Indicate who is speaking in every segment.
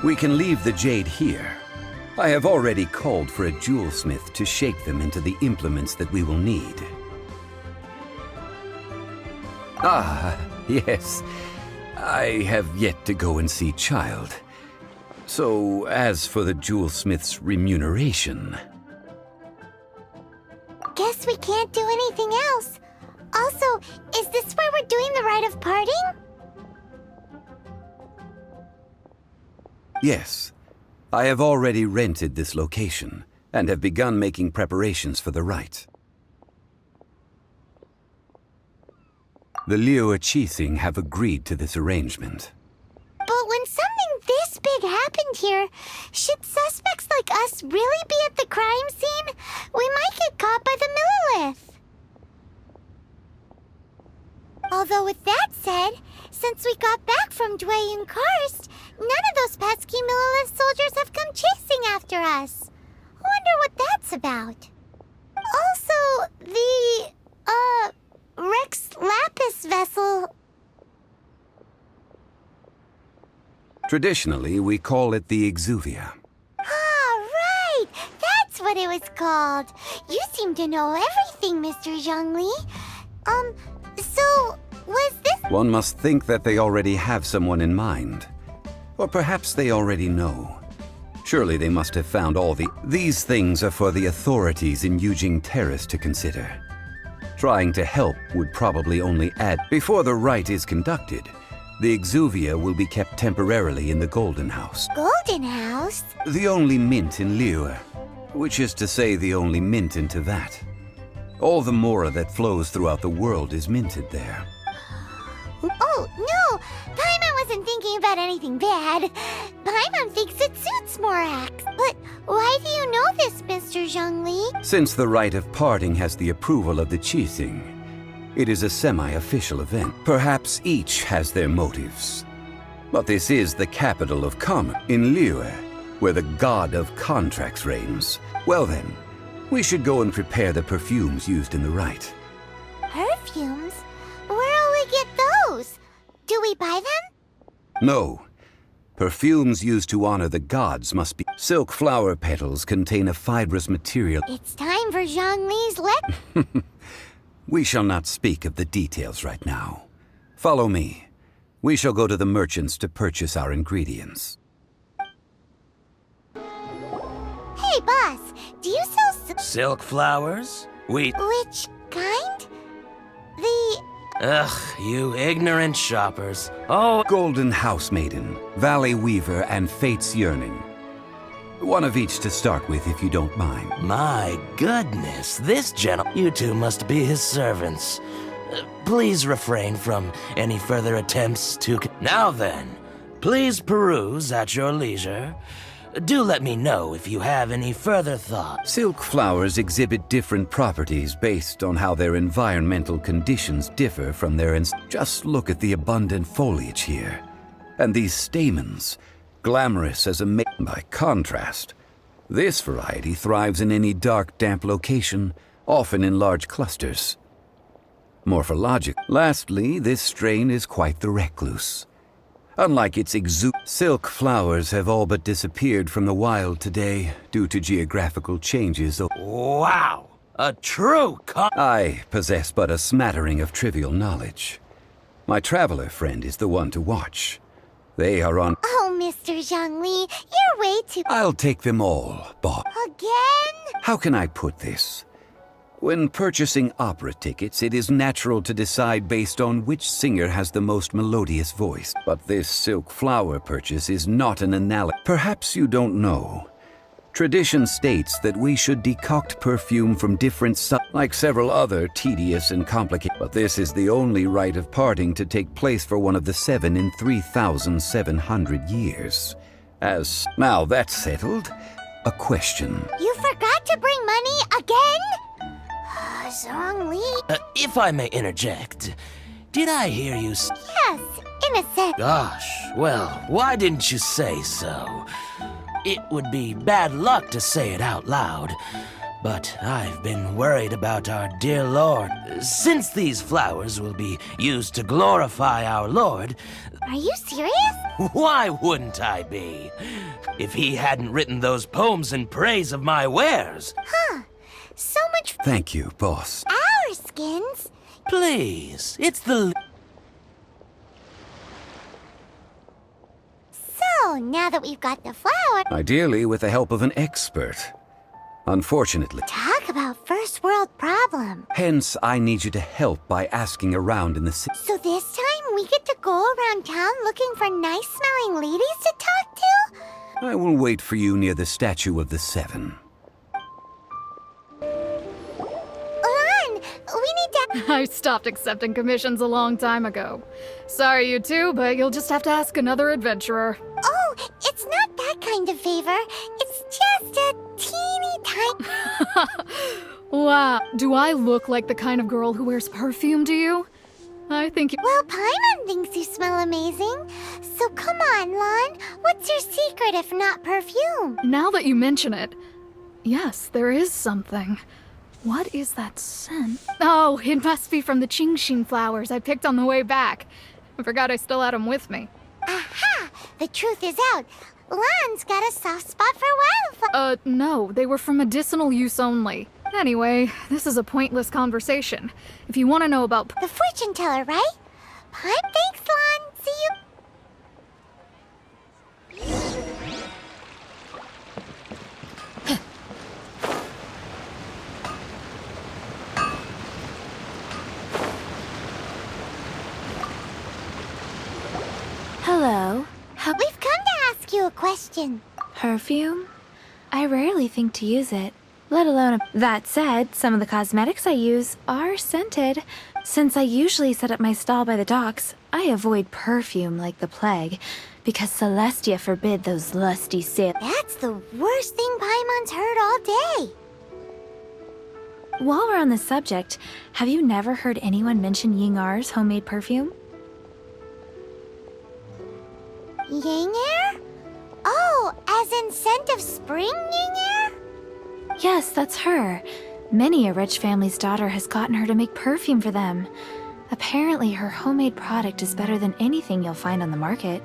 Speaker 1: We can leave the jade here. I have already called for a jewelsmith to shape them into the implements that we will need. Ah, yes. I have yet to go and see Child. So, as for the jewelsmith's remuneration...
Speaker 2: Guess we can't do anything else. Also, is this where we're doing the rite of parting?
Speaker 1: Yes. I have already rented this location, and have begun making preparations for the rite. The Liu Qixing have agreed to this arrangement.
Speaker 2: But when something this big happened here, should suspects like us really be at the crime scene? We might get caught by the Millilith. Although with that said, since we got back from Dway and Karst, none of those pesky Millilith soldiers have come chasing after us. Wonder what that's about. Also, the, Rex Lapis vessel...
Speaker 1: Traditionally, we call it the Exuvia.
Speaker 2: Ah, right! That's what it was called. You seem to know everything, Mr. Zhongli. So, was this...
Speaker 1: One must think that they already have someone in mind. Or perhaps they already know. Surely they must have found all the... These things are for the authorities in Yujing Terrace to consider. Trying to help would probably only add... Before the rite is conducted, the Exuvia will be kept temporarily in the Golden House.
Speaker 2: Golden House?
Speaker 1: The only mint in Liyue, which is to say the only mint in Teyvat. All the mora that flows throughout the world is minted there.
Speaker 2: Oh, no! Paimon wasn't thinking about anything bad. Paimon thinks it suits Morax. But why do you know this, Mr. Zhongli?
Speaker 1: Since the rite of parting has the approval of the Qixing, it is a semi-official event. Perhaps each has their motives. But this is the capital of commerce, in Liyue, where the god of contracts reigns. Well then, we should go and prepare the perfumes used in the rite.
Speaker 2: Perfumes? Where'll we get those? Do we buy them?
Speaker 1: No. Perfumes used to honor the gods must be... Silk flower petals contain a fibrous material.
Speaker 2: It's time for Zhongli's
Speaker 1: We shall not speak of the details right now. Follow me. We shall go to the merchants to purchase our ingredients.
Speaker 2: Hey, boss, do you sell
Speaker 3: Silk flowers? Wheat?
Speaker 2: Which kind? The...
Speaker 3: Ugh, you ignorant shoppers. Oh,
Speaker 1: Golden House Maiden, Valley Weaver, and Fate's Yearning. One of each to start with, if you don't mind.
Speaker 3: my goodness, this gentleman. You two must be his servants. Please refrain from any further attempts to... Now then, please peruse at your leisure. Do let me know if you have any further thoughts.
Speaker 1: Silk flowers exhibit different properties based on how their environmental conditions differ from their... Just look at the abundant foliage here. And these stamens, glamorous as a... By contrast, this variety thrives in any dark, damp location, often in large clusters. Lastly, this strain is quite the recluse. Unlike its silk flowers have all but disappeared from the wild today due to geographical changes.
Speaker 3: Wow! A true
Speaker 1: I possess but a smattering of trivial knowledge. My traveler friend is the one to watch. They are on...
Speaker 2: Oh, Mr. Zhongli, you're way too...
Speaker 1: I'll take them all, boss.
Speaker 2: Again?
Speaker 1: How can I put this? When purchasing opera tickets, it is natural to decide based on which singer has the most melodious voice. But this silk flower purchase is not an analogy. Perhaps you don't know. Tradition states that we should decoct perfume from different like several other tedious and complicated. But this is the only rite of parting to take place for one of the 7 in 3,700 years. Now that's settled, a question.
Speaker 2: You forgot to bring money again? Zhongli...
Speaker 3: if I may interject, did I hear you
Speaker 2: Yes, in a sense.
Speaker 3: Gosh, well, why didn't you say so? It would be bad luck to say it out loud, But I've been worried about our dear Lord. Since these flowers will be used to glorify our Lord,
Speaker 2: Are you serious?
Speaker 3: why wouldn't I be? If he hadn't written those poems in praise of my wares.
Speaker 2: Huh. So much for
Speaker 1: Thank you, boss.
Speaker 2: our skins.
Speaker 3: Please, it's the...
Speaker 2: So, now that we've got the flower,
Speaker 1: Ideally with the help of an expert. Unfortunately.
Speaker 2: talk about first world problem.
Speaker 1: Hence, I need you to help by asking around in the city.
Speaker 2: So this time we get to go around town looking for nice-smelling ladies to talk to?
Speaker 1: I will wait for you near the statue of the Seven.
Speaker 2: Lan, we need to...
Speaker 4: I stopped accepting commissions a long time ago. Sorry, you two, but you'll just have to ask another adventurer.
Speaker 2: Oh, it's not that kind of favor. It's just a teeny tiny...
Speaker 4: Wow, do I look like the kind of girl who wears perfume to you? I think you...
Speaker 2: Well, Paimon thinks you smell amazing. So come on, Lan. What's your secret if not perfume?
Speaker 4: Now that you mention it, yes, there is something. What is that scent? Oh, it must be from the Genshin flowers I picked on the way back. I forgot I still had them with me.
Speaker 2: Aha! The truth is out. Lan's got a soft spot for wildflowers.
Speaker 4: No, they were for medicinal use only. Anyway, this is a pointless conversation. If you want to know about...
Speaker 2: The fortune teller, right? Thanks, Lan. See you.
Speaker 5: Hello.
Speaker 2: We've come to ask you a question.
Speaker 5: Perfume? I rarely think to use it, let alone That said, some of the cosmetics I use are scented. Since I usually set up my stall by the docks, I avoid perfume like the plague, because Celestia forbid those lusty sales.
Speaker 2: That's the worst thing Paimon's heard all day.
Speaker 5: While we're on the subject, have you never heard anyone mention Yingar's homemade perfume?
Speaker 2: Yingar? Oh, as in scent of spring, Yingar?
Speaker 5: Yes, that's her. Many a rich family's daughter has gotten her to make perfume for them. Apparently, her homemade product is better than anything you'll find on the market.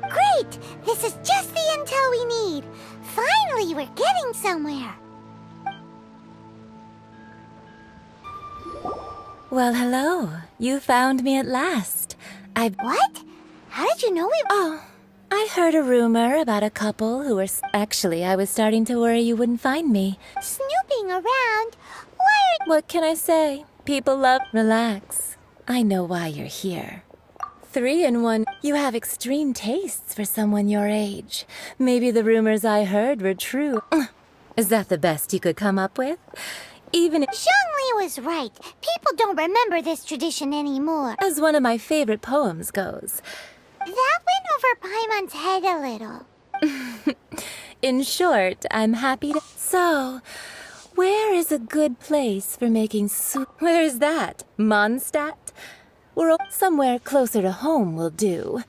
Speaker 2: Great! This is just the intel we need. Finally, we're getting somewhere.
Speaker 6: Well, hello. You found me at last.
Speaker 2: What? How did you know we...
Speaker 6: Oh, I heard a rumor about a couple who were... Actually, I was starting to worry you wouldn't find me.
Speaker 2: Snooping around? Why are...
Speaker 6: What can I say? People love... Relax. I know why you're here. 3 in 1. You have extreme tastes for someone your age. Maybe the rumors I heard were true. Is that the best you could come up with? Even
Speaker 2: Zhongli was right. People don't remember this tradition anymore.
Speaker 6: as one of my favorite poems goes.
Speaker 2: That went over Paimon's head a little.
Speaker 6: In short, I'm happy to... So, where is a good place for making soup? Where is that? Mondstadt? Or somewhere closer to home will do.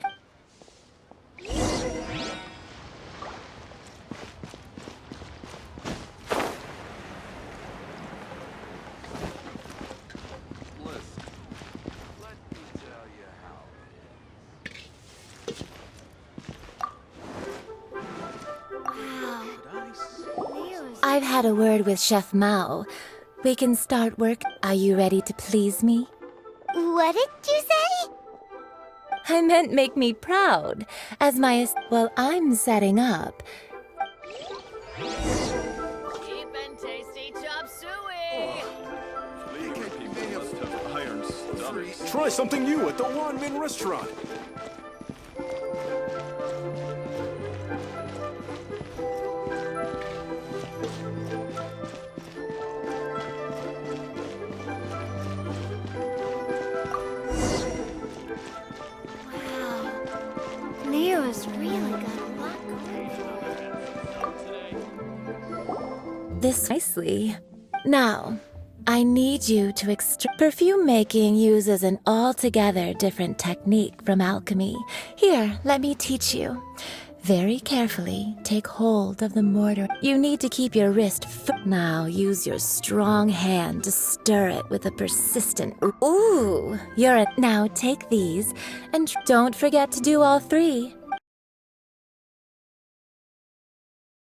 Speaker 6: I've had a word with Chef Mao. We can start work. Are you ready to please me?
Speaker 2: What did you say?
Speaker 6: I meant make me proud. As my... Well, I'm setting up.
Speaker 4: Cheap and tasty chop suey!
Speaker 7: Try something new at the Wanmin restaurant.
Speaker 2: Neo's really got a lot going.
Speaker 6: This nicely. Now, I need you to extract... Perfume making uses an altogether different technique from alchemy. Here, let me teach you. Very carefully, take hold of the mortar. You need to keep your wrist now use your strong hand to stir it with a persistent Ooh, now take these, and don't forget to do all 3.